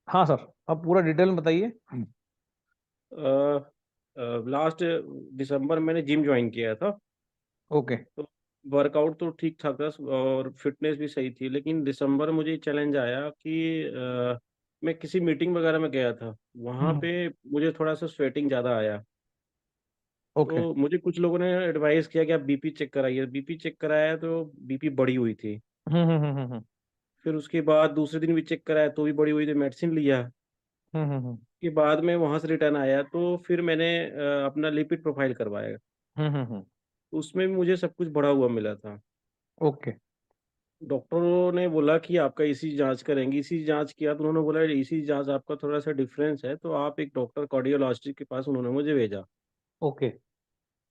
हाँ सर, आप पूरा डिटेल में बताइए। लास्ट दिसंबर मैंने जिम ज्वाइन किया था। ओके। तो वर्कआउट तो ठीक ठाक था और फिटनेस भी सही थी, लेकिन दिसंबर में मुझे चैलेंज आया कि मैं किसी मीटिंग वगैरह में गया था। वहाँ हम्म। पे मुझे थोड़ा सा स्वेटिंग ज़्यादा आया। ओके। तो मुझे कुछ लोगों ने एडवाइस किया कि आप बीपी चेक कराइए। बीपी चेक कराया तो बीपी बढ़ी हुई थी। फिर उसके बाद दूसरे दिन भी चेक कराया तो भी बढ़ी हुई थी, मेडिसिन लिया। हम्म। के बाद में वहाँ से रिटर्न आया तो फिर मैंने अपना लिपिड प्रोफाइल करवाया। हम्म। उसमें भी मुझे सब कुछ बढ़ा हुआ मिला था। ओके। डॉक्टरों ने बोला कि आपका ईसीजी जांच करेंगे। ईसीजी जांच किया तो उन्होंने बोला ईसीजी जांच आपका थोड़ा सा डिफरेंस है, तो आप एक डॉक्टर कार्डियोलॉजिस्ट के पास उन्होंने मुझे भेजा। ओके।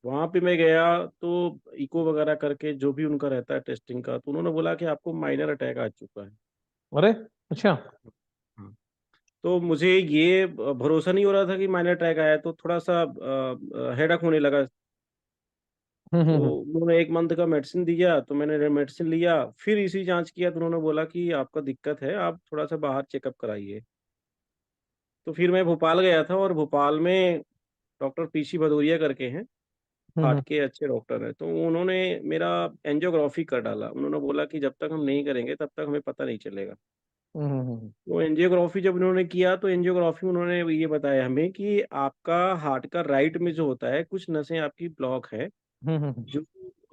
वहाँ पे मैं गया तो इको वगैरह करके जो भी उनका रहता है टेस्टिंग का, तो उन्होंने बोला कि आपको माइनर अटैक आ चुका है। अरे, अच्छा। हाँ। तो मुझे ये भरोसा नहीं हो रहा था कि माइनर अटैक आया, तो थोड़ा सा हेडक होने लगा। तो हम्म। उन्होंने 1 मंथ का मेडिसिन दिया, तो मैंने मेडिसिन लिया। फिर इसी जांच किया तो उन्होंने बोला कि आपका दिक्कत है, आप थोड़ा सा बाहर चेकअप कराइए। तो फिर मैं भोपाल गया था और भोपाल में डॉक्टर पीसी भदौरिया करके हैं, हार्ट हम्म। के अच्छे डॉक्टर हैं। तो उन्होंने मेरा एंजियोग्राफी कर डाला। उन्होंने बोला कि जब तक हम नहीं करेंगे तब तक हमें पता नहीं चलेगा। हम्म। तो एंजियोग्राफी जब उन्होंने किया तो एंजियोग्राफी उन्होंने ये बताया हमें कि आपका हार्ट का राइट में जो होता है, कुछ नसें आपकी ब्लॉक है, हम्म। जो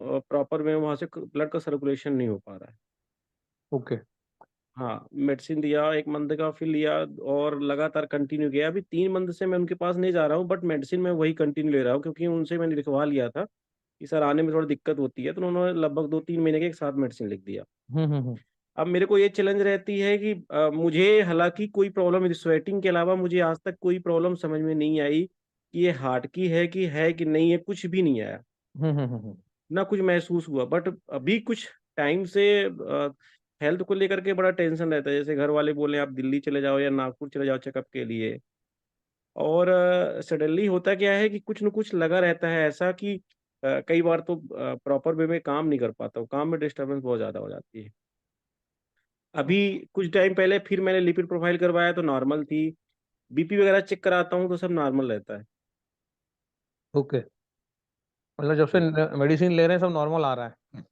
प्रॉपर में वहां से ब्लड का सर्कुलेशन नहीं हो पा रहा है। ओके। हाँ, मेडिसिन दिया 1 मंथ का, फिर लिया और लगातार कंटिन्यू किया। अभी 3 मंथ से मैं उनके पास नहीं जा रहा हूँ, बट मेडिसिन मैं वही कंटिन्यू ले रहा हूँ, क्योंकि उनसे मैंने लिखवा लिया था कि सर आने में थोड़ा दिक्कत होती है, तो उन्होंने लगभग 2-3 महीने के एक साथ मेडिसिन लिख दिया। हम्म। अब मेरे को ये चैलेंज रहती है कि मुझे हालांकि कोई प्रॉब्लम स्वेटिंग के अलावा मुझे आज तक कोई प्रॉब्लम समझ में नहीं आई कि ये हार्ट की है कि नहीं है, कुछ भी नहीं आया। हम्म। ना कुछ महसूस हुआ, बट अभी कुछ टाइम से हेल्थ को लेकर के बड़ा टेंशन रहता है। जैसे घर वाले बोले आप दिल्ली चले जाओ या नागपुर चले जाओ चेकअप के लिए। और सडनली होता क्या है कि कुछ न कुछ लगा रहता है ऐसा कि कई बार तो प्रॉपर वे में काम नहीं कर पाता हूँ, काम में डिस्टरबेंस बहुत ज़्यादा हो जाती है। अभी कुछ टाइम पहले फिर मैंने लिपिड प्रोफाइल करवाया तो नॉर्मल थी। बीपी वगैरह चेक कराता हूँ तो सब नॉर्मल रहता है। ओके। मतलब जब से जी। मेडिसिन ले रहे हैं सब नॉर्मल आ रहा है।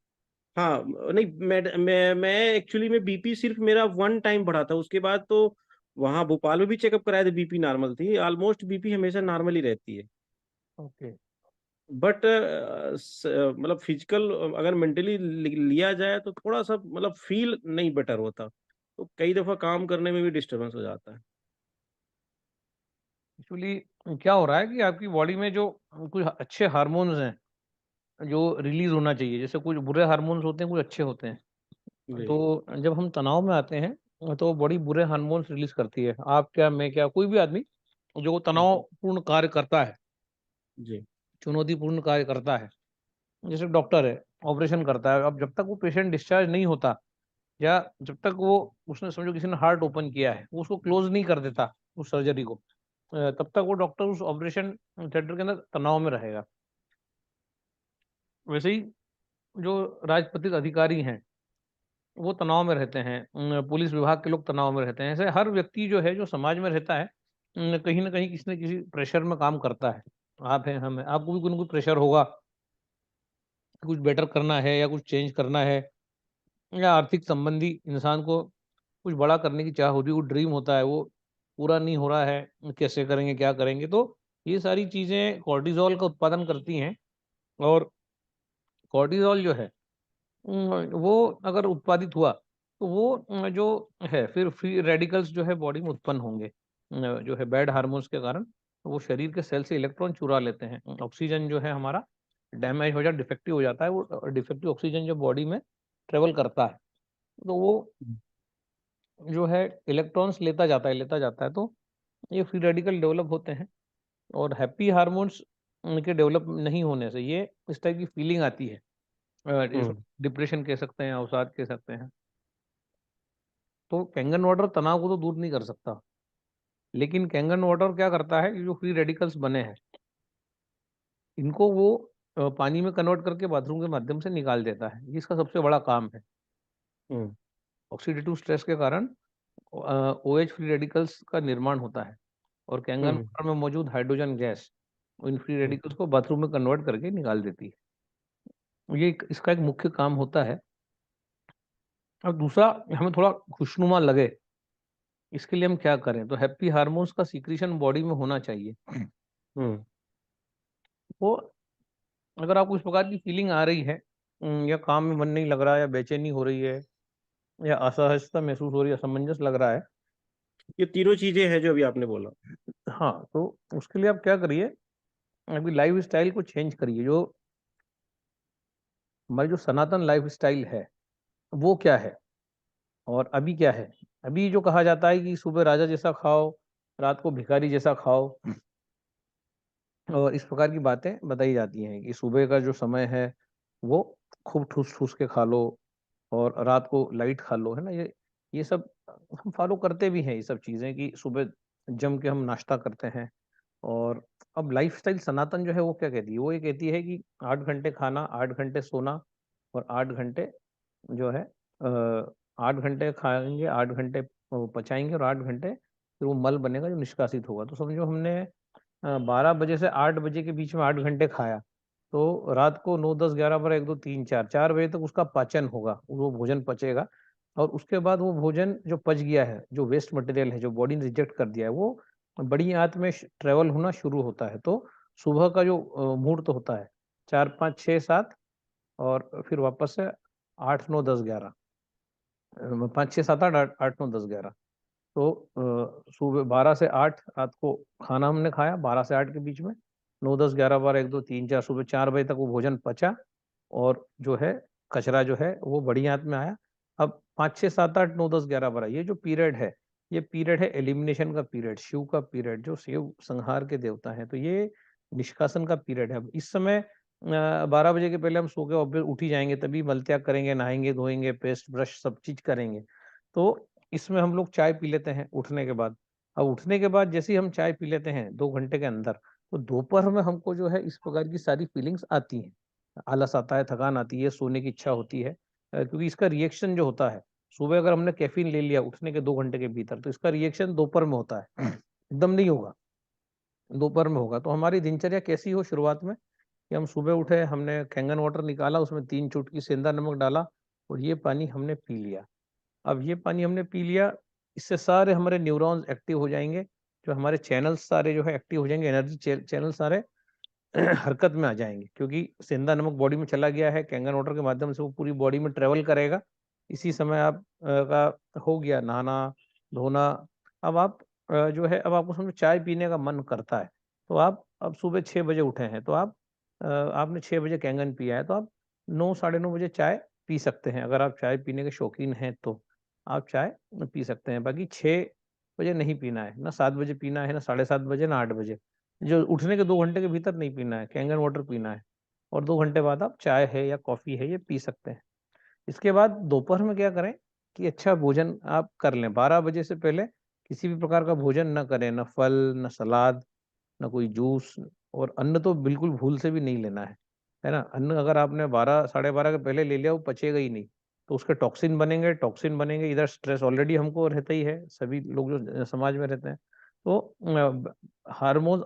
हाँ, नहीं मैं एक्चुअली में बीपी सिर्फ मेरा 1 टाइम बढ़ा था, उसके बाद तो वहाँ भोपाल में भी चेकअप कराया था, बीपी नॉर्मल थी। ऑलमोस्ट बीपी हमेशा नॉर्मल ही रहती है। ओके। बट मतलब फिजिकल अगर मेंटली लिया जाए तो थोड़ा सा मतलब फील नहीं बेटर होता, तो कई दफा काम करने में भी डिस्टरबेंस हो जाता है। एक्चुअली क्या हो रहा है कि आपकी बॉडी में जो कुछ अच्छे हार्मोन्स हैं जो रिलीज होना चाहिए, जैसे कुछ बुरे हार्मोन्स होते हैं, कुछ अच्छे होते हैं। जी। तो जब हम तनाव में आते हैं तो बॉडी बुरे हार्मोन्स रिलीज करती है। आप क्या, मैं क्या, कोई भी आदमी जो जी। तनावपूर्ण कार्य करता है, जी। चुनौतीपूर्ण कार्य करता है, जैसे डॉक्टर है, ऑपरेशन करता है, अब जब तक वो पेशेंट डिस्चार्ज नहीं होता, या जब तक वो, उसने समझो किसी ने हार्ट ओपन किया है, वो उसको क्लोज नहीं कर देता उस सर्जरी को, तब तक वो डॉक्टर उस ऑपरेशन थिएटर के अंदर तनाव में रहेगा। वैसे ही जो राजपत्रित अधिकारी हैं वो तनाव में रहते हैं, पुलिस विभाग के लोग तनाव में रहते हैं। ऐसे हर व्यक्ति जो है, जो समाज में रहता है, कहीं ना कहीं किसी न किसी प्रेशर में काम करता है। आप हैं, हम हैं, आपको भी कोई ना कोई प्रेशर होगा कि कुछ बेटर करना है या कुछ चेंज करना है, या आर्थिक संबंधी इंसान को कुछ बड़ा करने की चाह होती है, वो ड्रीम होता है, वो पूरा नहीं हो रहा है, कैसे करेंगे, क्या करेंगे। तो ये सारी चीज़ें कॉर्टिज़ोल का उत्पादन करती हैं। और कॉर्टिज़ोल जो है, वो अगर उत्पादित हुआ तो वो जो है, फिर फ्री रेडिकल्स जो है बॉडी में उत्पन्न होंगे, जो है बैड हार्मोन्स के कारण। वो शरीर के सेल से इलेक्ट्रॉन चुरा लेते हैं। ऑक्सीजन जो है हमारा डैमेज हो जाता, डिफेक्टिव हो जाता है। वो डिफेक्टिव ऑक्सीजन जो बॉडी में ट्रेवल करता है, तो वो जो है इलेक्ट्रॉन्स लेता जाता है। तो ये फ्री रेडिकल डेवलप होते हैं। और हैप्पी हार्मोन्स के डेवलप नहीं होने से ये इस टाइप की फीलिंग आती है। इसको हम्म। डिप्रेशन कह सकते हैं, अवसाद कह सकते हैं। तो कैंगन वाटर तनाव को तो दूर नहीं कर सकता, लेकिन कैंगन वाटर क्या करता है, ये जो फ्री रेडिकल्स बने हैं, इनको वो पानी में कन्वर्ट करके बाथरूम के माध्यम से निकाल देता है। ये इसका सबसे बड़ा काम है। हम्म। ऑक्सीडेटिव स्ट्रेस के कारण OH फ्री रेडिकल्स का निर्माण होता है और कैंगन हुँ, वाटर में मौजूद hydrogen gas in free hmm, radicals को बाथरूम में कन्वर्ट करके निकाल देती है। ये इसका एक मुख्य काम होता है। और दूसरा, हमें थोड़ा खुशनुमा लगे, इसके लिए हम क्या करें? तो हैप्पी हार्मोन्स का सीक्रेशन बॉडी में होना चाहिए। हुँ, वो अगर आपको इस प्रकार की फीलिंग आ रही है, या काम में मन नहीं लग रहा है, या बेचैनी हो रही है, या असहजता महसूस हो रही है, असमंजस लग रहा है, ये तीनों चीज़ें हैं जो अभी आपने बोला। हाँ, तो उसके लिए आप क्या करिए, अभी लाइफ़स्टाइल को चेंज करिए। जो हमारी जो सनातन लाइफ़स्टाइल है, वो क्या है और अभी क्या है? अभी जो कहा जाता है कि सुबह राजा जैसा खाओ, रात को भिखारी जैसा खाओ, और इस प्रकार की बातें बताई जाती हैं कि सुबह का जो समय है, वो खूब ठूस-ठूस के खा लो और रात को लाइट खा लो, है ना? ये सब हम फ़ॉलो करते भी हैं, ये सब चीज़ें कि सुबह जम के हम नाश्ता करते हैं। और अब लाइफ़स्टाइल सनातन जो है वो क्या कहती है? वो ये कहती है कि 8 घंटे खाना, 8 घंटे सोना और 8 घंटे जो है 8 घंटे खाएँगे, 8 घंटे पचाएँगे और 8 घंटे फिर वो मल बनेगा जो निष्कासित होगा। तो समझो हमने 12 बजे से 8 बजे के बीच में 8 घंटे खाया, तो रात को 9, 10, 11, 12, 1, 2, 3, 4, 4 बजे तक उसका पाचन होगा, वो भोजन पचेगा और उसके बाद वो भोजन जो पच गया है, जो वेस्ट मटेरियल है, जो बॉडी ने रिजेक्ट कर दिया है, वो बड़ी आंत में ट्रैवल होना शुरू होता है। तो सुबह का जो मुहूर्त होता है, 4, 5, 6, 7 और फिर वापस से 8, 9, 10, 11 5, 6, 7, 8, 8, 8, 9, 10, 11 तो सुबह 12 से 8 रात को खाना हमने खाया, 12 से 8 के बीच में, 9, 10, 11, 12, 1, 2, 3, 4 सुबह 4 बजे तक वो भोजन पचा और जो है कचरा जो है वो बड़ी आंत में आया। अब 5, 6, 7, 8, 9, 10, 11, 12 ये जो पीरियड है, ये पीरियड है एलिमिनेशन का पीरियड, शिव का पीरियड, जो शिव संहार के देवता हैं, तो ये निष्कासन का पीरियड है। अब इस समय 12 बजे के पहले हम सो के ऑब्वियस उठ ही जाएँगे, तभी मलत्याग करेंगे, नहाएँगे, धोएँगे, पेस्ट, ब्रश सब चीज़ करेंगे। तो इसमें हम लोग चाय पी लेते हैं उठने के बाद। अब उठने के बाद जैसे ही हम चाय पी लेते हैं 2 घंटे के अंदर, तो दोपहर में हमको जो है इस प्रकार की सारी फीलिंग्स आती हैं। आलस आता है, थकान आती है, सोने की इच्छा होती है, क्योंकि इसका रिएक्शन जो होता है, सुबह अगर हमने कैफ़ीन ले लिया उठने के 2 घंटे के भीतर, तो इसका रिएक्शन दोपहर में होता है। एकदम नहीं होगा, दोपहर में होगा। तो हमारी दिनचर्या कैसी हो शुरुआत में कि हम सुबह उठे, हमने कैंगन वाटर निकाला, उसमें 3 चुटकी सेंधा नमक डाला और ये पानी हमने पी लिया। अब ये पानी हमने पी लिया, इससे सारे हमारे न्यूरॉन्स एक्टिव हो जाएँगे, जो हमारे चैनल्स सारे जो है एक्टिव हो जाएँगे, एनर्जी चैनल सारे हरकत में आ जाएँगे, क्योंकि सेंधा नमक बॉडी में चला गया है, कैंगन वाटर के माध्यम से वो पूरी बॉडी में ट्रैवल करेगा। इसी समय आप का हो गया नहाना, धोना। अब आप जो है अब आपको समझो चाय पीने का मन करता है, तो आप अब सुबह 6 बजे उठे हैं, तो आप आपने 6 बजे कैंगन पिया है, तो आप 9 साढ़े 9 बजे चाय पी सकते हैं। अगर आप चाय पीने के शौकीन हैं तो, आप चाय पी सकते हैं। बाकी 6 बजे नहीं पीना है, ना 7 बजे पीना है, ना साढ़े 7 बजे, ना 8 बजे। जो उठने के 2 घंटे के भीतर नहीं पीना है, कैंगन वाटर पीना है और 2 घंटे बाद आप चाय है या कॉफ़ी है, ये पी सकते हैं। इसके बाद दोपहर में क्या करें कि अच्छा भोजन आप कर लें। 12 बजे से पहले किसी भी प्रकार का भोजन ना करें, ना फल, ना सलाद, ना कोई जूस और अन्न तो बिल्कुल भूल से भी नहीं लेना है ना? अन्न अगर आपने 12 साढ़े 12 के पहले ले लिया, वो पचेगा ही नहीं। तो उसके टॉक्सिन बनेंगे, इधर स्ट्रेस ऑलरेडी हमको रहता ही है, सभी लोग जो समाज में रहते हैं। तो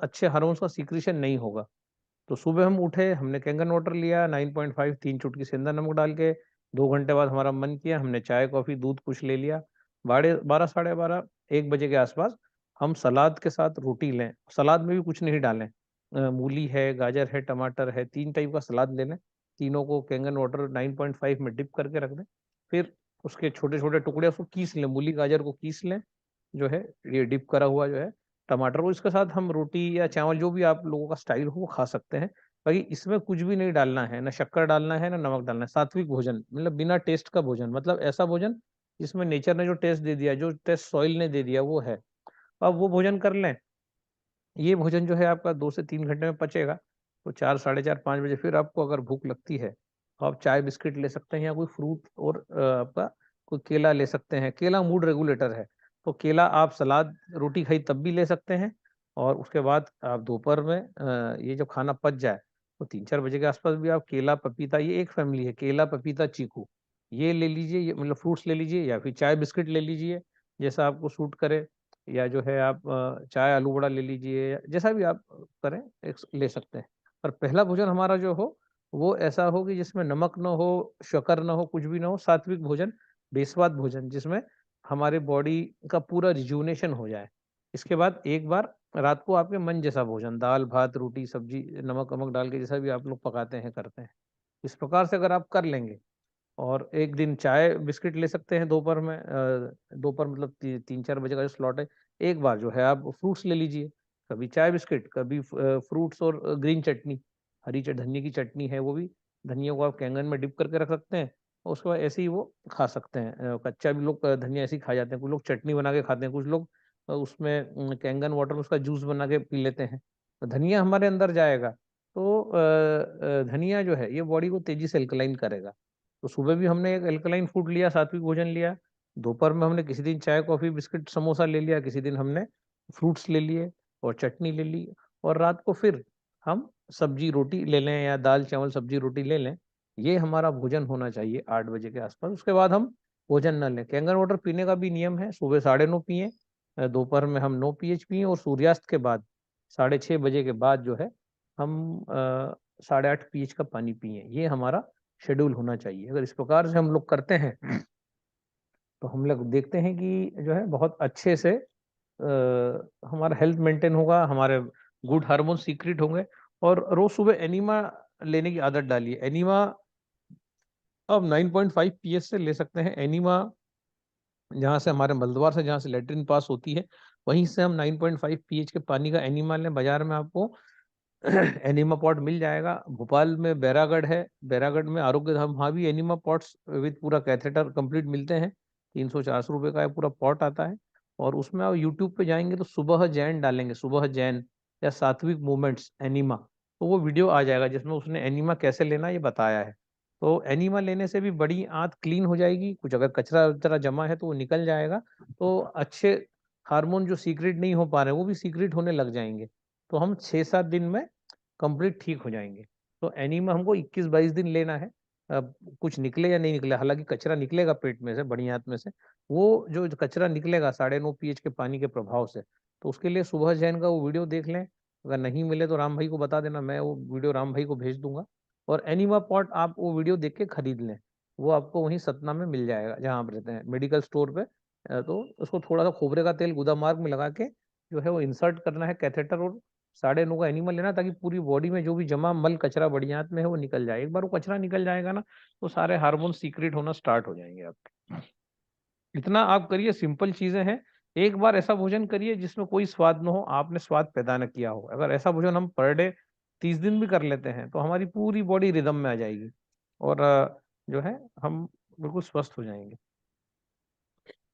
अच्छे हार्मोन्स का सीक्रेशन नहीं होगा। तो सुबह हम उठे, हमने कैंगन वाटर लिया 9.5 3 चुटकी सेंधा नमक डाल के, 2 घंटे बाद हमारा मन किया, हमने चाय, कॉफ़ी, दूध कुछ ले लिया। 12 साढ़े 12 1 बजे के आस-पास हम सलाद के साथ रोटी लें। सलाद में भी कुछ नहीं डालें। मूली है, गाजर है, टमाटर है, 3 टाइप का सलाद ले लें। तीनों को कैंगन वाटर 9.5 में डिप करके रख दें। फिर उसके छोटे-छोटे टुकड़े उसको कीस लें, मूली, गाजर को कीस लें, जो है ये डिप करा हुआ जो है टमाटर को, इसके साथ हम रोटी या चावल जो भी आप लोगों का स्टाइल हो वो खा सकते हैं। बाकी इसमें कुछ भी नहीं डालना है, ना शक्कर डालना है, ना नमक डालना है। सात्विक भोजन मतलब बिना टेस्ट का भोजन, मतलब ऐसा भोजन जिसमें नेचर ने जो टेस्ट दे दिया, जो टेस्ट सॉइल ने दे दिया वो है। अब वो भोजन कर लें। ये भोजन जो है आपका 2 से 3 घंटे में पचेगा। तो 4 साढ़े 4 5 बजे फिर आपको अगर भूख लगती है, तो आप चाय बिस्किट ले सकते हैं या कोई फ्रूट और आपका कोई केला ले सकते हैं। केला मूड रेगुलेटर है, तो केला आप सलाद रोटी खाई तब भी ले सकते हैं और उसके बाद आप दोपहर में ये जब खाना पच जाए, तो 3-4 बजे के आस-पास भी आप केला, पपीता, ये एक फैमिली है, केला, पपीता, चीकू, ये ले लीजिए, ये मतलब फ्रूट्स ले लीजिए या फिर चाय बिस्किट ले लीजिए। जैसा आपको सूट करे, या जो है आप चाय आलू बड़ा ले लीजिए, या जैसा भी आप करें ले सकते हैं। पर पहला भोजन हमारा जो हो वो ऐसा हो कि जिसमें नमक ना हो, शक्कर ना हो, कुछ भी ना हो, सात्विक भोजन, बेस्वाद भोजन, जिसमें हमारे बॉडी का पूरा रिजुविनेशन हो जाए। इसके बाद एक बार रात को आपके मन जैसा भोजन, दाल, भात, रोटी, सब्जी, नमक-वमक डाल के जैसा भी आप लोग पकाते हैं, करते हैं। इस प्रकार से अगर आप कर लेंगे, और एक दिन चाय बिस्किट ले सकते हैं दोपहर में, दोपहर मतलब 3-4 बजे का जो स्लॉट है, एक बार जो है आप फ्रूट्स ले लीजिए, कभी चाय बिस्किट, कभी फ्रूट्स और ग्रीन चटनी, हरी धनिया की चटनी है वो भी, धनिया को आप कैंगन में डिप करके रख सकते हैं, और उसके बाद ऐसे ही वो खा सकते हैं। कच्चा भी लोग धनिया ऐसे ही खा जाते हैं, कुछ लोग चटनी बना के खाते हैं, कुछ लोग उसमें कैंगन वाटर में उसका जूस बना के पी लेते हैं। तो धनिया हमारे अंदर जाएगा, तो धनिया जो है ये बॉडी को तेजी से अल्कलाइन करेगा। तो सुबह भी हमने एक अल्कलाइन फूड लिया, सात्विक भोजन लिया, दोपहर में हमने किसी दिन चाय, कॉफ़ी, बिस्किट, समोसा ले लिया, किसी दिन हमने फ्रूट्स ले लिए और चटनी ले ली, और रात को फिर हम सब्जी रोटी ले लें या दाल चावल सब्जी रोटी ले लें। ये हमारा भोजन होना चाहिए 8 बजे के आसपास। उसके बाद हम भोजन ना लें। कैंगन वाटर पीने का भी नियम है, सुबह 9:30 पिएँ, दोपहर में हम 9 पीएच पिएँ, और सूर्यास्त के बाद 6:30 बजे के बाद जो है हम 8:30 पीएच का पानी पिएँ। ये हमारा शेड्यूल होना चाहिए। अगर इस प्रकार से हम लोग करते हैं, तो हम लोग देखते हैं कि जो है बहुत अच्छे से हमारा हेल्थ मेंटेन होगा, हमारे गुड हार्मोन सीक्रेट होंगे, और रोज सुबह एनिमा लेने की आदत डालिए। एनिमा अब 9.5 पीएच से ले सकते हैं। एनिमा जहाँ से हमारे मलद्वार से, जहाँ से लैट्रिन पास होती है, वहीं से हम 9.5 पीएच के पानी का एनिमा लें। बाजार में आपको एनिमा पॉट मिल जाएगा। भोपाल में बैरागढ़ है, बैरागढ़ में आरोग्य धाम, वहाँ भी एनिमा पॉट्स विद पूरा कैथेटर कंप्लीट मिलते हैं। 300-400 रुपए का ये पूरा पॉट आता है, और उसमें आप यूट्यूब पे जाएंगे तो सुबह जैन डालेंगे, सुबह जैन या सात्विक मूवमेंट्स एनिमा, तो वो वीडियो आ जाएगा जिसमें उसने एनिमा कैसे लेना ये बताया है। तो एनिमा लेने से भी बड़ी आंत क्लीन हो जाएगी, कुछ अगर कचरा वचरा जमा है तो वो निकल जाएगा, तो अच्छे हार्मोन जो सीक्रेट नहीं हो पा रहे हैं वो भी सीक्रेट होने लग जाएंगे, तो हम 6-7 दिन में कंप्लीट ठीक हो जाएँगे। तो एनीमा हमको 21-22 दिन लेना है। अब कुछ निकले या नहीं निकले, हालाँकि कचरा निकलेगा पेट में से, बड़ी आँत में से, वो जो कचरा निकलेगा 9.5 पीएच के पानी के प्रभाव से, तो उसके लिए सुबह जैन का वो वीडियो देख लें। अगर नहीं मिले तो राम भाई को बता देना, मैं वो वीडियो राम भाई को भेज दूँगा, और एनीमा पॉट आप वो वीडियो देख के खरीद लें। वो आपको वहीं सतना में मिल जाएगा, जहाँ आप रहते हैं, मेडिकल स्टोर पे। तो उसको थोड़ा-सा खोबरे का तेल गुदा मार्ग में लगा के जो है वो इंसर्ट करना है कैथेटर, और 9.5 का एनिमल लेना, ताकि पूरी बॉडी में जो भी जमा मल कचरा बढ़ियात में है वो निकल जाए। एक बार वो कचरा निकल जाएगा ना, तो सारे हार्मोन सीक्रेट होना स्टार्ट हो जाएँगे आपके। इतना आप करिए, सिंपल चीज़ें हैं। एक बार ऐसा भोजन करिए जिसमें कोई स्वाद ना हो, आपने स्वाद पैदा ना किया हो। अगर ऐसा भोजन हम पर डे 30 दिन भी कर लेते हैं, तो हमारी पूरी बॉडी रिदम में आ जाएगी, और जो है हम बिल्कुल स्वस्थ हो जाएँगे।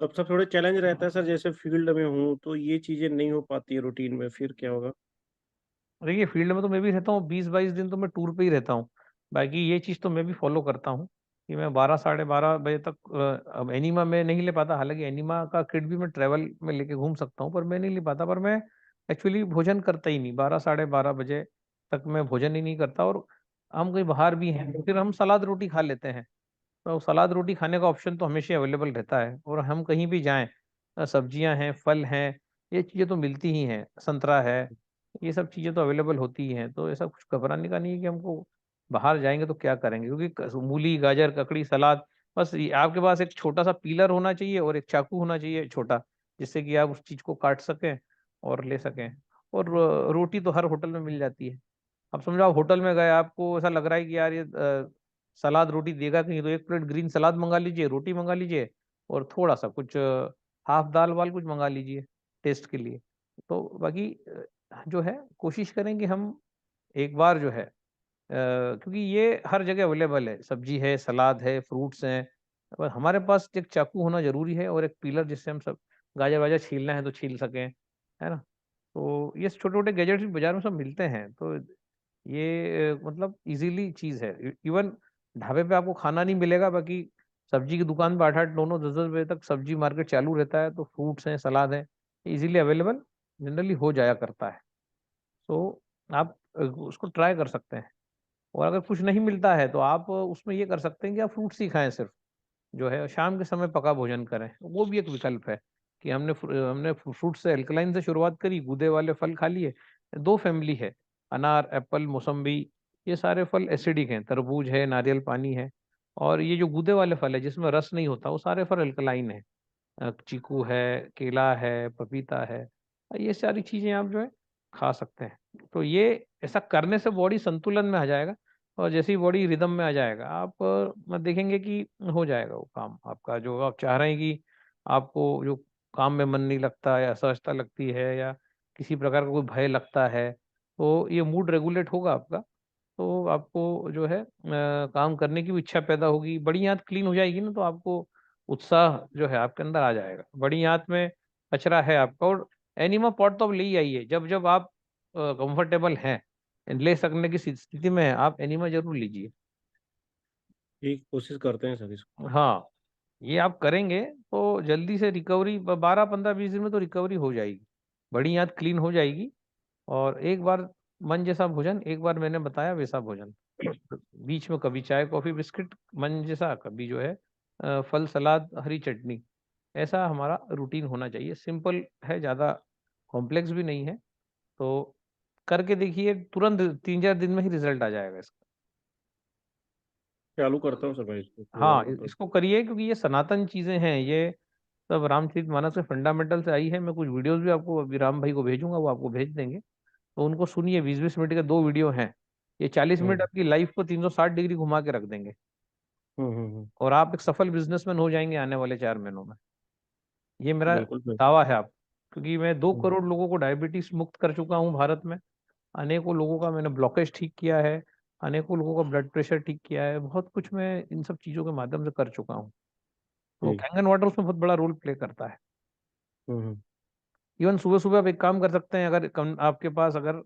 अब सब थोड़े चैलेंज रहता है सर, जैसे फील्ड में हूँ तो ये चीज़ें नहीं हो पाती है रूटीन में, फिर क्या होगा? देखिए, फील्ड में तो मैं भी रहता हूँ, 20-22 दिन तो मैं टूर पे ही रहता हूँ। बाकी ये चीज़ तो मैं भी फ़ॉलो करता हूँ कि मैं 12 साढ़े 12 बजे तक अब एनिमा मैं नहीं ले पाता, हालाँकि एनिमा का किट भी मैं ट्रैवल में लेके घूम सकता हूँ, पर मैं नहीं ले पाता। पर मैं एक्चुअली भोजन करता ही नहीं, 12 साढ़े 12 बजे तक मैं भोजन ही नहीं करता, और हम कहीं बाहर भी हैं, तो फिर हम सलाद रोटी खा लेते हैं। तो सलाद रोटी खाने का ऑप्शन तो हमेशा अवेलेबल रहता है, और हम कहीं भी जाएँ, सब्जियाँ हैं, फल हैं, ये चीज़ें तो मिलती ही हैं, संतरा है, ये सब चीज़ें तो अवेलेबल होती ही हैं, तो ऐसा कुछ घबराने का नहीं है कि हमको बाहर जाएँगे तो क्या करेंगे? क्योंकि मूली, गाजर, ककड़ी, सलाद, बस ये आपके पास एक छोटा-सा पीलर होना चाहिए और एक चाकू होना चाहिए छोटा, जिससे कि आप उस चीज़ को काट सकें और ले सकें। और रोटी तो हर होटल में मिल जाती है। अब समझो आप होटल में गए, आपको ऐसा लग रहा है कि यार ये सलाद रोटी देगा कहीं, तो 1 प्लेट ग्रीन सलाद मँगा लीजिए, रोटी मँगा लीजिए, और थोड़ा-सा कुछ हाफ दाल-वाल कुछ मँगा लीजिए टेस्ट के लिए। तो बाकी जो है कोशिश करें कि हम एक बार जो है क्योंकि ये हर जगह अवेलेबल है, सब्ज़ी है, सलाद है, फ्रूट्स हैं, और हमारे पास एक चाकू होना ज़रूरी है, और एक पीलर जिससे हम सब गाजर-वाजर छीलना है तो छील सकें, है ना? तो ये छोटे-छोटे गैजेट्स भी बाज़ार में सब मिलते हैं, तो ये मतलब ईज़िली चीज़ है। इवन ढाबे पे आपको खाना नहीं मिलेगा, बाकी सब्जी की दुकान पे 8-8, 9-9, 10-10 बजे तक सब्जी मार्केट चालू रहता है, तो फ्रूट्स हैं, सलाद है, ईज़िली अवेलेबल जनरली हो जाया करता है। तो आप उसको ट्राई कर सकते हैं, और अगर कुछ नहीं मिलता है, तो आप उसमें ये कर सकते हैं कि आप फ्रूट्स ही खाएँ सिर्फ़, जो है शाम के समय पका भोजन करें, वो भी एक विकल्प है। कि हमने फ्रूट से एल्कलाइन से शुरुआत करी, गूदे वाले फल खा लिए। दो फैमिली है, अनार, एप्पल, मौसम्बी, ये सारे फल एसिडिक हैं। तरबूज है, नारियल पानी है। और ये जो गूदे वाले फल है जिसमें रस नहीं होता, वो सारे फल अल्कलाइन है। चीकू है, केला है, पपीता है। ये सारी चीजें आप जो है खा सकते हैं। तो ये ऐसा करने से बॉडी संतुलन में आ जाएगा। और जैसे ही बॉडी रिदम में आ जाएगा, आप देखेंगे कि हो जाएगा वो काम आपका जो आप चाह रहे हैं कि आपको जो काम में मन नहीं लगता या असहजता लगती है या किसी प्रकार का कोई भय लगता है, तो ये मूड रेगुलेट होगा आपका। तो आपको जो है काम करने की भी इच्छा पैदा होगी। बड़ी आंत क्लीन हो जाएगी ना, तो आपको उत्साह जो है आपके अंदर आ जाएगा। बड़ी आंत में कचरा है आपका, और एनिमा पॉट तो आप ले ही आइए। जब जब आप कंफर्टेबल हैं, ले सकने की स्थिति में है, आप एनिमा जरूर लीजिए। ठीक, कोशिश करते हैं सर इसको। हाँ, ये आप करेंगे तो जल्दी से रिकवरी 12 15 20 दिन में तो रिकवरी हो जाएगी। बड़ी आंत क्लीन हो जाएगी। और एक बार मन जैसा भोजन, एक बार मैंने बताया वैसा भोजन। बीच में कभी चाय कॉफी बिस्किट मन जैसा, कभी जो है फल सलाद हरी चटनी। ऐसा हमारा रूटीन होना चाहिए। सिंपल है, ज़्यादा कॉम्प्लेक्स भी नहीं है। तो करके देखिए, तुरंत 3 4 दिन में ही रिजल्ट आ जाएगा इसका। चालू करता हूँ सर मैं इसको पूरा हाँ, मतलब। इसको करिए, क्योंकि ये सनातन चीजें हैं। ये सब रामचरितमानस के फंडामेंटल से आई है। मैं कुछ वीडियोस भी आपको अभी राम भाई को भेजूंगा, वो आपको भेज देंगे। तो उनको सुनिए, 20 20 मिनट के 2 वीडियो हैं। ये 40 मिनट हम्म आपकी लाइफ को 360 डिग्री घुमा के रख देंगे। हम्म। और आप एक सफल बिजनेसमैन हो जाएंगे आने वाले 4 महीनों में। ये मेरा बिल्कुल सर। दावा है आप। क्योंकि मैं दो हम्म, करोड़ लोगों को डायबिटीज मुक्त कर चुका हूँ भारत में। अनेकों लोगों का मैंने ब्लॉकेज ठीक किया है। अनेकों लोगों का ब्लड प्रेशर ठीक किया है। बहुत कुछ मैं इन सब चीजों के माध्यम से कर चुका हूँ। तो जी। कैंगन वाटर उसमें बहुत बड़ा रोल प्ले करता है। हम्म। इवन सुबह सुबह आप एक काम कर सकते हैं, अगर आपके पास अगर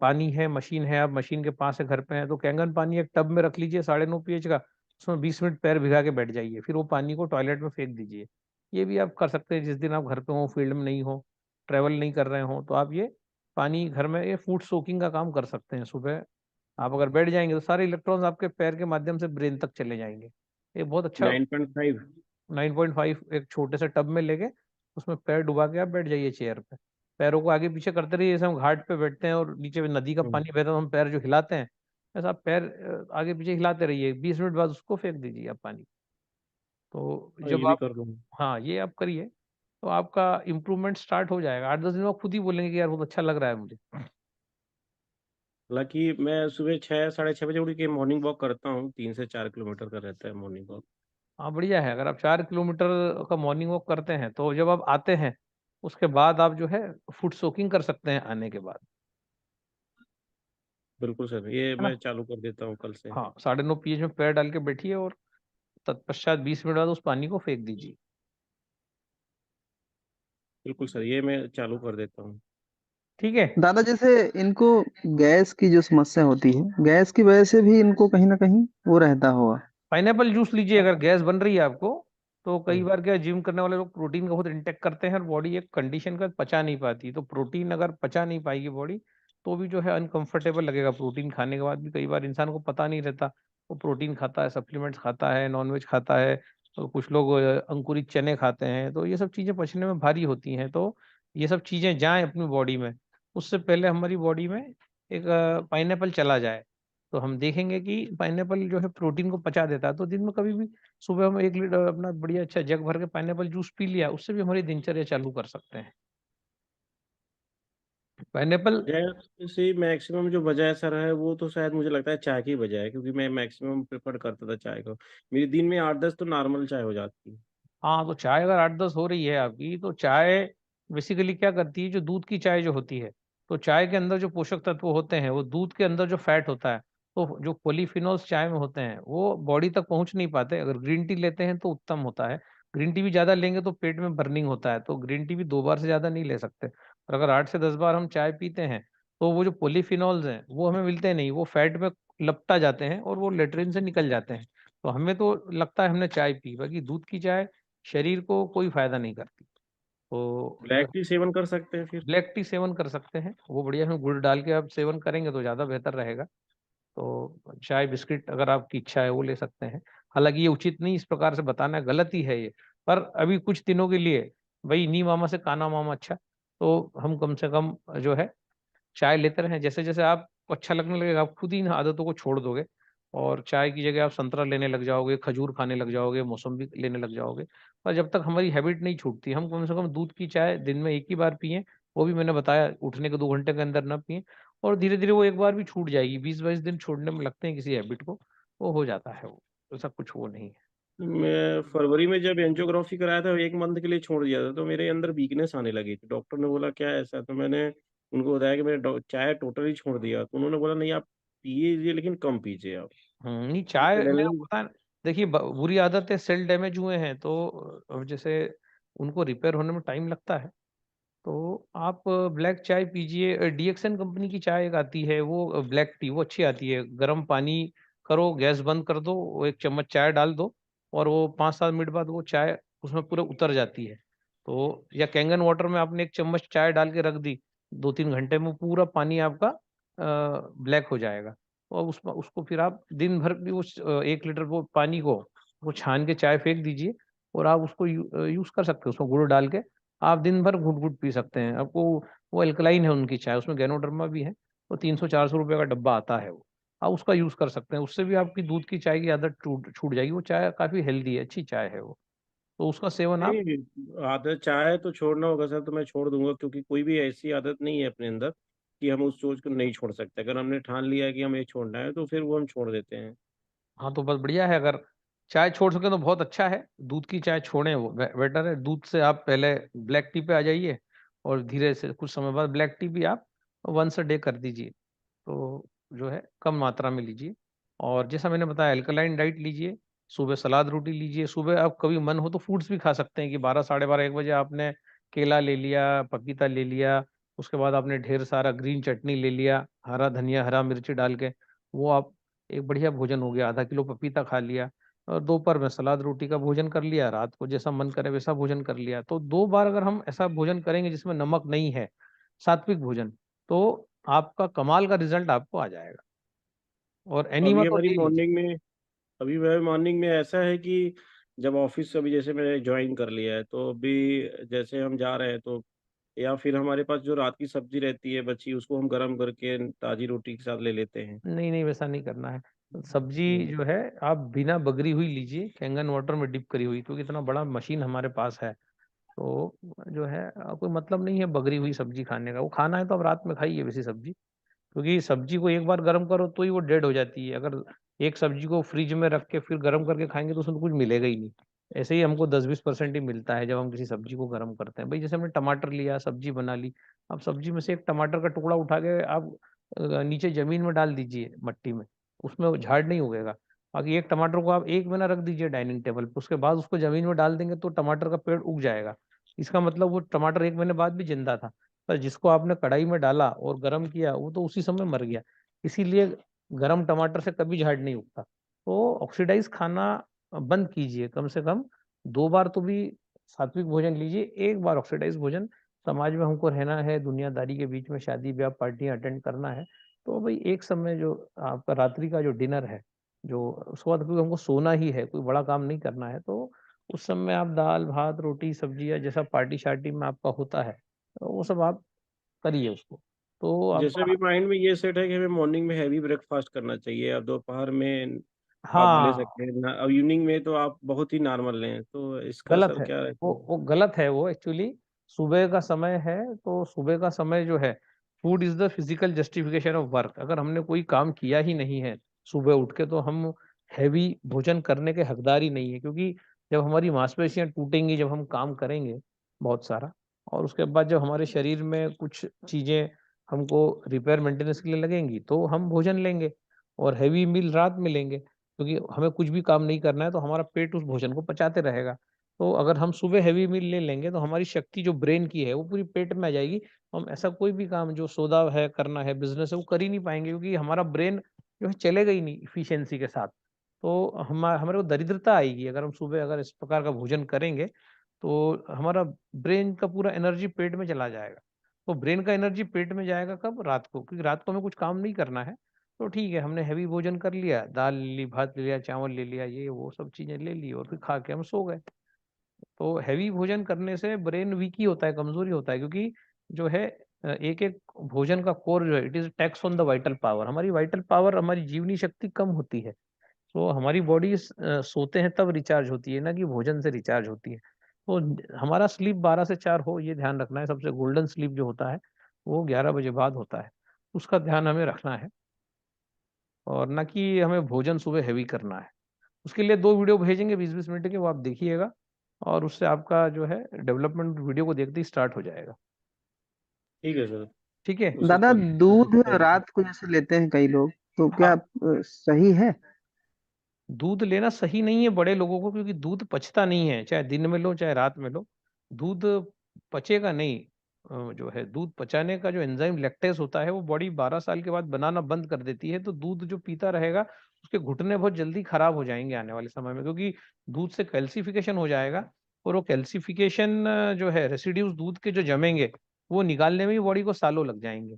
पानी है, मशीन है, आप मशीन के पास है, घर पे है, तो कैंगन पानी एक टब में रख लीजिए 9.5 pH का। उसमें 20 मिनट पैर भिगा के बैठ जाइए, फिर वो पानी को टॉयलेट में फेंक दीजिए। ये भी आप कर सकते हैं जिस दिन आप घर पे हो, फील्ड में नहीं हो, ट्रेवल नहीं कर रहे हो, तो आप ये पानी घर में ये फूड सोकिंग का काम कर सकते हैं। सुबह आप अगर बैठ जाएंगे तो सारे इलेक्ट्रॉन्स आपके पैर के माध्यम से ब्रेन तक चले जाएंगे। ये बहुत अच्छा। 9.5। 9.5 एक छोटे से टब में लेके उसमें पैर डुबा के आप बैठ जाइए चेयर पे। पैरों को आगे पीछे करते रहिए, जैसे हम घाट पे बैठते हैं और नीचे नदी का हम्म। पानी बहता है तो हम पैर जो हिलाते हैं, ऐसा आप पैर आगे पीछे हिलाते रहिए। 20 मिनट बाद उसको फेंक दीजिए आप पानी। तो हाँ, जब ये भी आप, कर लूँगा। हाँ ये आप करिए, तो आपका इम्प्रूवमेंट स्टार्ट हो जाएगा। 8 10 दिन में आप खुद ही बोलेंगे कि यार बहुत अच्छा लग रहा है मुझे। हालांकि मैं सुबह 6 साढ़े 6 बजे उठ के मॉर्निंग वॉक करता हूँ, 3 से 4 किलोमीटर का रहता है मॉर्निंग वॉक। हाँ, बढ़िया है। अगर आप 4 किलोमीटर का मॉर्निंग वॉक करते हैं, तो जब आप आते हैं उसके बाद आप जो है फुट सोकिंग कर सकते हैं आने के बाद। बिल्कुल सर, ये है मैं ना? चालू कर देता हूँ कल से। हाँ, 9.5 pH में पैर डाल के बैठिए और तत्पश्चात 20 मिनट बाद उस पानी को फेंक दीजिए। बिल्कुल सर, ये मैं चालू कर देता हूँ। ठीक है। दादा जैसे इनको गैस की जो समस्या होती है, गैस की वजह से भी इनको कहीं ना कहीं वो रहता होगा। पाइनएप्पल जूस लीजिए अगर गैस बन रही है आपको। तो कई हम्म, बार क्या, जिम करने वाले लोग प्रोटीन का बहुत इंटेक करते हैं और बॉडी एक कंडीशन का पचा नहीं पाती। तो प्रोटीन अगर पचा नहीं पाएगी बॉडी, तो भी जो है अनकंफर्टेबल लगेगा प्रोटीन खाने के बाद भी। कई बार इंसान को पता नहीं रहता, वो प्रोटीन खाता है, सप्लीमेंट्स खाता है, नॉनवेज खाता है। तो कुछ लोग अंकुरित चने खाते हैं। तो ये सब चीजें पचने में भारी होती हैं। तो ये सब चीजें जाएं अपनी बॉडी में, उससे पहले हमारी बॉडी में एक पाइनएप्पल चला जाए। तो हम देखेंगे कि पाइनएप्पल जो है प्रोटीन को पचा देता है। तो दिन में कभी भी सुबह हम 1 लीटर अपना बढ़िया अच्छा जग भर के पाइनएप्पल जूस पी लिया, उससे भी हमारी दिनचर्या चालू कर सकते हैं। पाइनएप्पल। गैस से मैक्सिमम जो वजह सर है वो तो शायद मुझे लगता है चाय की वजह है, क्योंकि मैं मैक्सिमम प्रेफर करता था चाय को। मेरी दिन में 8 10 तो नॉर्मल चाय हो जाती है। हाँ, तो चाय अगर 8 10 हो रही है आपकी, तो चाय बेसिकली क्या करती है, जो दूध की चाय जो होती है, तो चाय के अंदर जो पोषक तत्व होते हैं वो दूध के अंदर जो फैट होता है, तो जो पॉलीफिनोल्स चाय में होते हैं वो बॉडी तक पहुंच नहीं पाते। अगर ग्रीन टी लेते हैं तो उत्तम होता है। ग्रीन टी भी ज्यादा लेंगे तो पेट में बर्निंग होता है, तो ग्रीन टी भी 2 बार से ज्यादा नहीं ले सकते। और अगर 8 से 10 बार हम चाय पीते हैं, तो वो जो पॉलीफिनोल्स हैं वो हमें मिलते नहीं, वो फैट में लपटा जाते हैं और वो लेट्रिन से निकल जाते हैं। तो हमें तो लगता है हमने चाय पी, बाकी दूध की चाय शरीर को कोई फायदा नहीं करती। तो जो ब्लैक टी सेवन कर सकते हैं फिर। ब्लैक टी सेवन कर सकते हैं, वो बढ़िया है। गुड़ डाल के आप सेवन करेंगे तो ज़्यादा बेहतर रहेगा। तो चाय बिस्किट अगर आपकी इच्छा है वो ले सकते हैं। हालांकि ये उचित नहीं इस प्रकार से बताना, गलत ही है ये। पर अभी कुछ दिनों के लिए भाई नी मामा से काना मामा अच्छा। तो हम कम से कम जो है चाय लेते रहें। जैसे जैसे आपको अच्छा लगने लगेगा आप खुद ही इन आदतों को छोड़ दोगे, और चाय की जगह आप संतरा लेने लग जाओगे, खजूर खाने लग जाओगे, मौसम्बी लेने लग जाओगे। पर जब तक हमारी हैबिट नहीं छूटती, हम कम से कम दूध की चाय दिन में 1 ही बार पिएँ, वो भी मैंने बताया उठने के 2 घंटे के अंदर ना पिएँ, और धीरे-धीरे वो एक बार भी छूट जाएगी। 20-22 दिन छोड़ने में लगते हैं किसी हैबिट को, वो हो जाता है वो। ऐसा कुछ वो नहीं है। मैं फरवरी में जब एंजियोग्राफी कराया था 1 मंथ के लिए छोड़ दिया था, तो मेरे अंदर वीकनेस आने लगी थी। डॉक्टर ने बोला क्या ऐसा है? तो मैंने उनको बताया कि मैंने चाय टोटली छोड़ दिया। तो उन्होंने बोला नहीं आप पिए लेकिन कम पीजिए आप। नहीं तो चाय मैं सडनली आपको बताया, देखिए बुरी आदत है, सेल डैमेज हुए हैं तो अब जैसे उनको रिपेयर होने में टाइम लगता है। तो आप ब्लैक चाय पीजिए, डीएक्सएन कंपनी की चाय एक आती है, वो ब्लैक टी, वो अच्छी आती है। गर्म पानी करो, गैस बंद कर दो, वो 1 चम्मच चाय डाल दो, और वो 5-7 मिनट बाद वो चाय उसमें पूरे उतर जाती है। तो या कैंगन वाटर में आपने 1 चम्मच चाय डाल के रख दी, 2-3 घंटे में पूरा पानी आपका ब्लैक हो जाएगा। और उसमें उसको फिर आप दिन भर भी उस 1 लीटर वो पानी को वो छान के चाय फेंक दीजिए, और आप उसको यूज़ कर सकते हो, उसमें गुड़ डाल के आप दिन भर घुट-घुट पी सकते हैं। आपको वो अल्कलाइन है उनकी चाय, उसमें गैनोडर्मा भी है, वो 300-400 रुपए का डब्बा आता है वो। आप उसका यूज़ कर सकते हैं, उससे भी आपकी दूध की चाय की आदत छूट छूट जाएगी। वो चाय काफ़ी हेल्दी है, अच्छी चाय है वो। तो उसका सेवन आप नहीं, आदत चाय तो छोड़ना होगा सर, तो मैं छोड़ दूंगा, क्योंकि कोई भी ऐसी आदत नहीं है अपने अंदर कि हम उस सोच को नहीं छोड़ सकते। अगर हमने ठान लिया है कि हमें छोड़ना है तो फिर वो हम छोड़ देते हैं। हाँ, तो बस बढ़िया है, अगर चाय छोड़ सकें तो बहुत अच्छा है। दूध की चाय छोड़ें वो बेटर है। दूध से आप पहले ब्लैक टी पे आ जाइए, और धीरे से कुछ समय बाद ब्लैक टी भी आप वन्स अ डे कर दीजिए। तो जो है कम मात्रा में लीजिए, और जैसा मैंने बताया अल्कलाइन डाइट लीजिए, सुबह सलाद रोटी लीजिए, सुबह आप कभी मन हो तो फ्रूट्स भी खा सकते हैं कि 12 साढ़े 12 1 बजे आपने केला ले लिया, पपीता ले लिया, उसके बाद आपने ढेर सारा ग्रीन चटनी ले लिया, हरा धनिया, हरा मिर्ची डाल के, वो आप एक बढ़िया भोजन हो गया। आधा किलो पपीता खा लिया, और दोपहर में सलाद रोटी का भोजन कर लिया, रात को जैसा मन करे वैसा भोजन कर लिया। तो 2 बार अगर हम ऐसा भोजन करेंगे जिसमें नमक नहीं है, सात्विक भोजन, तो आपका कमाल का रिज़ल्ट आपको आ जाएगा। और एनीमा अभी तो हमारी ले ही लीजिए। मॉर्निंग में अभी वह मॉर्निंग में ऐसा है कि जब ऑफिस अभी जैसे मैंने ज्वाइन कर लिया है, तो अभी जैसे हम जा रहे हैं तो या फिर हमारे पास जो रात की सब्जी रहती है बची, उसको हम गर्म करके ताजी रोटी के साथ ले लेते हैं। नहीं, नहीं वैसा नहीं करना है। सब्ज़ी हम्म। जो है आप बिना बगरी हुई लीजिए, कैंगन वाटर में डिप करी हुई, क्योंकि इतना बड़ा मशीन हमारे पास है। तो जो है कोई मतलब नहीं है बगरी हुई सब्ज़ी खाने का। वो खाना है तो आप रात में खाइए वैसी सब्ज़ी। क्योंकि सब्जी को एक बार गर्म करो तो ही वो डेड हो जाती है। अगर एक सब्जी को फ्रिज में रख के फिर गर्म करके खाएँगे तो उसमें कुछ मिलेगा ही नहीं। ऐसे ही हमको 10-20% ही मिलता है जब हम किसी सब्जी को गर्म करते हैं। भई जैसे हमने टमाटर लिया, सब्जी बना ली, अब सब्जी में से एक टमाटर का टुकड़ा उठा के आप नीचे ज़मीन में डाल दीजिए मट्टी में, उसमें वो झाड़ नहीं उगेगा। बाकी एक टमाटर को आप 1 महीना रख दीजिए डाइनिंग टेबल पे, उसके बाद उसको ज़मीन में डाल देंगे तो टमाटर का पेड़ उग जाएगा। इसका मतलब वो टमाटर 1 महीने बाद भी ज़िंदा था। पर जिसको आपने कढ़ाई में डाला और गरम किया, वो तो उसी समय मर गया। इसीलिए गरम टमाटर से कभी झाड़ नहीं उगता। तो ऑक्सीडाइज़ खाना बंद कीजिए, कम से कम 2 बार तो भी सात्विक भोजन लीजिए, 1 बार ऑक्सीडाइज़ भोजन। समाज में हमको रहना है, दुनियादारी के बीच में शादी-ब्याह, पार्टियाँ अटेंड करना है, तो भई एक समय जो आपका रात्रि का जो डिनर है, जो उसके बाद क्योंकि हमको सोना ही है, कोई बड़ा काम नहीं करना है, तो उस समय आप दाल, भात, रोटी, सब्ज़ी या जैसा पार्टी-शार्टी में आपका होता है, तो वो सब आप करिए उसको। तो जैसे आपका अभी माइंड में ये सेट है कि हमें मॉर्निंग में हैवी ब्रेकफास्ट करना चाहिए, अब दोपहर में आप ले हाँ, सकते हैं ना, अब इवनिंग में तो आप बहुत ही नॉर्मल लें, तो इसका गलत सर है। क्या है? वो गलत है वो एक्चुअली। सुबह का समय है, तो सुबह का समय जो है, food is the physical justification of work. अगर हमने कोई काम किया ही नहीं है, सुबह उठ के, तो हम हेवी भोजन करने के हकदार ही नहीं है। क्योंकि जब हमारी मांसपेशियाँ टूटेंगी, जब हम काम करेंगे बहुत सारा, और उसके बाद जब हमारे शरीर में कुछ चीज़ें हमको रिपेयर मेंटेनेंस के लिए लगेंगी, तो हम भोजन लेंगे, और हेवी मील रात में लेंगे। क्योंकि हमें कुछ भी काम नहीं करना है, तो हमारा पेट उस भोजन को पचाते रहेगा। तो अगर हम सुबह हेवी मील ले लेंगे, तो हमारी शक्ति जो ब्रेन की है वो पूरी पेट में आ जाएगी। हम ऐसा कोई भी काम जो सौदा है करना है, बिज़नेस है, वो कर ही नहीं पाएँगे, क्योंकि हमारा ब्रेन जो है चलेगा ही नहीं एफिशिएंसी के साथ। तो हमारे को दरिद्रता आएगी अगर हम सुबह अगर इस प्रकार का भोजन करेंगे, तो हमारा ब्रेन का पूरा एनर्जी पेट में चला जाएगा। तो ब्रेन का एनर्जी पेट में जाएगा कब? रात को, क्योंकि रात को हमें कुछ काम नहीं करना है। तो ठीक है, हमने हेवी भोजन कर लिया, दाल ले ली, भात ले लिया, चावल ले लिया, ये वो सब चीज़ें ले ली, और फिर खा के हम सो गए। तो हैवी भोजन करने से ब्रेन वीक ही होता है, कमजोरी होता है, क्योंकि जो है एक एक भोजन का कोर जो है, it is tax on the vital power. हमारी वाइटल पावर, हमारी जीवनी शक्ति कम होती है। तो हमारी बॉडी सोते हैं तब रिचार्ज होती है, ना कि भोजन से रिचार्ज होती है। तो हमारा स्लीप 12 से 4 हो, ये ध्यान रखना है। सबसे गोल्डन स्लीप जो होता है वो 11 बजे बाद होता है, उसका ध्यान हमें रखना है। और ना कि हमें भोजन सुबह हैवी करना है। उसके लिए 2 वीडियो भेजेंगे 20-20 मिनट के, वो आप देखिएगा, और उससे आपका जो है डेवलपमेंट वीडियो को देखते ही स्टार्ट हो जाएगा। ठीक है सर, ठीक है। उसी दादा, पर दूध थैंक यू। रात को जैसे लेते हैं कई लोग, तो क्या हाँ, सही है? दूध लेना सही नहीं है बड़े लोगों को, क्योंकि दूध पचता नहीं है, चाहे दिन में लो चाहे रात में लो, दूध पचेगा नहीं। जो है दूध पचाने का जो एंजाइम लैक्टेज होता है, वो बॉडी 12 साल के बाद बनाना बंद कर देती है। तो दूध जो पीता रहेगा, उसके घुटने बहुत जल्दी खराब हो जाएंगे आने वाले समय में, क्योंकि दूध से कैल्सिफिकेशन हो जाएगा। और वो कैल्सिफिकेशन जो है, रेसिड्यूज दूध के जो जमेंगे, वो निकालने में ही बॉडी को सालों लग जाएंगे।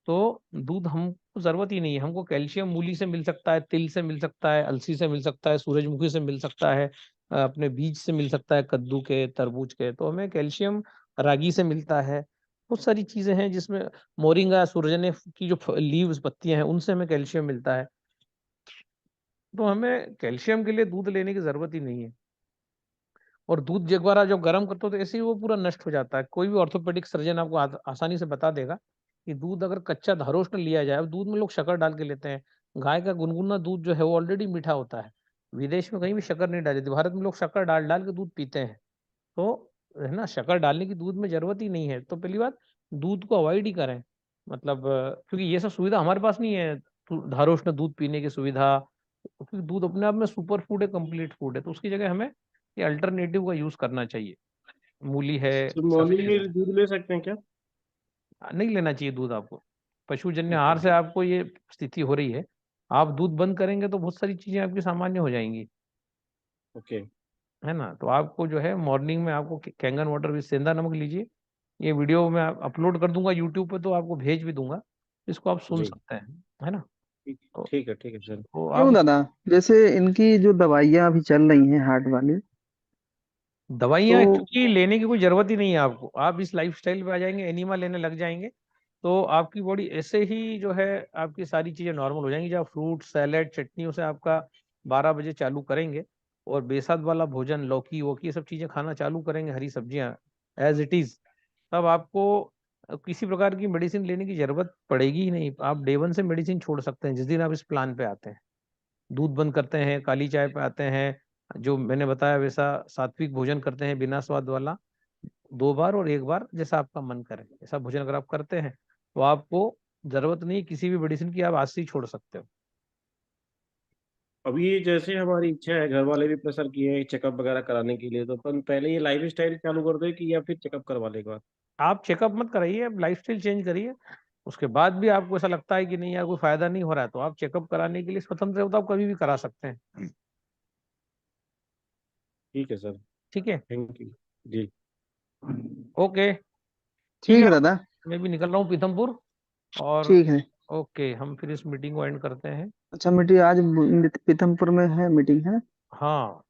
तो दूध हमको जरूरत ही नहीं है। हमको कैल्शियम मूली से मिल सकता है, तिल से मिल सकता है, अलसी से मिल सकता है, सूरजमुखी से मिल सकता है, अपने बीज से मिल सकता है, कद्दू के, तरबूज के। तो हमें कैल्शियम रागी से मिलता है। बहुत सारी चीजें हैं जिसमें, मोरिंगा, सूरजने की जो लीव्स, पत्तियां हैं, उनसे हमें कैल्शियम मिलता है। तो हमें कैल्शियम के लिए दूध लेने की जरूरत ही नहीं है। और दूध एक बार जब गर्म करते हो तो ऐसे ही वो पूरा नष्ट हो जाता है। कोई भी ऑर्थोपेडिक सर्जन आपको आसानी से बता देगा कि दूध अगर कच्चा धारोष्ण लिया जाए, अब दूध में लोग शक्कर डाल के लेते हैं। गाय का गुनगुना दूध जो है वो ऑलरेडी मीठा होता है। विदेश में कहीं भी शक्कर नहीं डाली जाती, भारत में लोग शक्कर डाल डाल के दूध पीते हैं। तो है ना, शक्कर डालने की दूध में जरूरत ही नहीं है। तो पहली बात, दूध को अवॉइड ही करें। मतलब क्योंकि ये सब सुविधा हमारे पास नहीं है, धारोष्ण दूध पीने की सुविधा। क्योंकि दूध अपने आप में सुपर फूड है, कंप्लीट फूड है, तो उसकी जगह हमें ये अल्टरनेटिव का यूज करना चाहिए। मूली है, तो मॉर्निंग सफेद है। में दूध ले सकते हैं क्या? नहीं लेना चाहिए दूध आपको। पशुजन्य ओके। आहार से आपको ये स्थिति हो रही है। आप दूध बंद करेंगे तो बहुत सारी चीजें आपकी सामान्य हो जाएंगी। ओके। है ना, तो आपको जो है मॉर्निंग में आपको कैंगन वाटर विद सेंधा नमक लीजिए। ये वीडियो मैं अपलोड कर दूंगा यूट्यूब पे, तो आपको भेज भी दूंगा, इसको आप सुन जी। सकते हैं। है ना। ठीक। तो, ठीक है सर। तो क्यों आप दादा? जैसे इनकी जो दवाइयाँ अभी चल रही हैं हार्ट वाली, तो दवाइयाँ एक्चुअली लेने की कोई जरूरत ही नहीं है आपको। आप इस लाइफस्टाइल पे आ जाएंगे, एनिमा लेने लग जाएंगे, तो आपकी बॉडी ऐसे ही जो है, आपकी सारी चीजें नॉर्मल हो जाएंगी। जब फ्रूट सैलेड चटनियों से आपका 12 बजे चालू करेंगे, और बेसाद वाला भोजन, लौकी वोकी, ये सब चीजें खाना चालू करेंगे, हरी सब्जियां एज इट इज, तब आपको किसी प्रकार की मेडिसिन लेने की जरूरत पड़ेगी ही नहीं। आप डे 1 से मेडिसिन छोड़ सकते हैं जिस दिन आप इस प्लान पे आते हैं। दूध बंद करते हैं, काली चाय पे आते हैं, जो मैंने बताया वैसा सात्विक भोजन करते हैं, बिना स्वाद वाला, 2 बार और 1 बार, जैसा आपका मन करे ऐसा भोजन अगर आप करते हैं, तो आपको जरूरत नहीं किसी भी मेडिसिन की, आप आज से ही छोड़ सकते हो। अभी जैसे हमारी इच्छा है, घर वाले भी प्रेशर किए हैं चेकअप वगैरह कराने के लिए, तो अपन पहले ये लाइफ स्टाइल चालू कर दे कि या फिर चेकअप करवा लेगा? आप चेकअप मत कराइए, आप लाइफस्टाइल चेंज करिए। उसके बाद भी आपको ऐसा लगता है कि नहीं यार कोई फायदा नहीं हो रहा है, तो आप चेकअप कराने के लिए स्वतंत्र हो, तो आप कभी भी करा सकते हैं। ठीक है सर। ठीक है। Thank you. जी। ओके। ठीक ठीक है, है दादा। मैं भी निकल रहा हूँ पीथमपुर। और ठीक है। ओके, हम फिर इस मीटिंग को एंड करते हैं। अच्छा, मीटिंग आज पीथमपुर में है, मीटिंग है? हाँ।